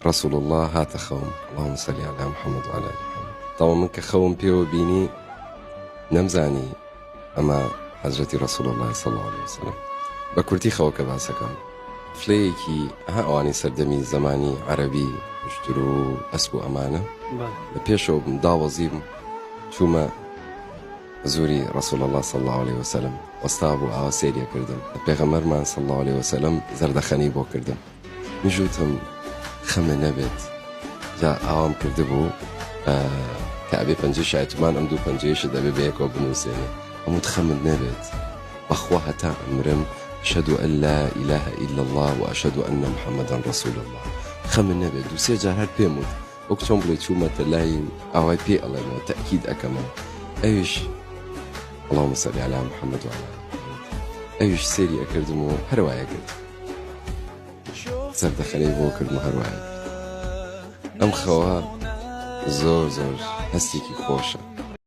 رسول الله هات خوم اللهم صل على محمد وعلى آل محمد. طبعا من كخوم بيو بيني نمزاني أما حضرة رسول الله صلى الله عليه وسلم بكرتي خوك باسكم فليكي ها أواني سردمي زماني عربي اشترو أسبو أمانة بيشو مداوزيم شوما زوري رسول الله صلى الله عليه وسلم واستابو آوا سيريا كردم بيغمر من صلى الله عليه وسلم زردخاني بو كردم نجوتم خم نبت جا آوام كردبو كعبي پنجش عتمان ام دو پنجش دبي بيك وبنوسيني امود خم نبت بخوها تا امرم أشهد أن لا إله إلا الله وأشهد أن محمدا رسول الله خم نبت دو سير جار هر بيمود وكتون بلي تومة الله أواي بي الله ما تأكيد أكما أيش اللهم صل على محمد وعلى محمد أيش سيري أكردمو هروايا كرد زرد خلي بو كردمو هروايا أم خوا زور هستيكي خوشة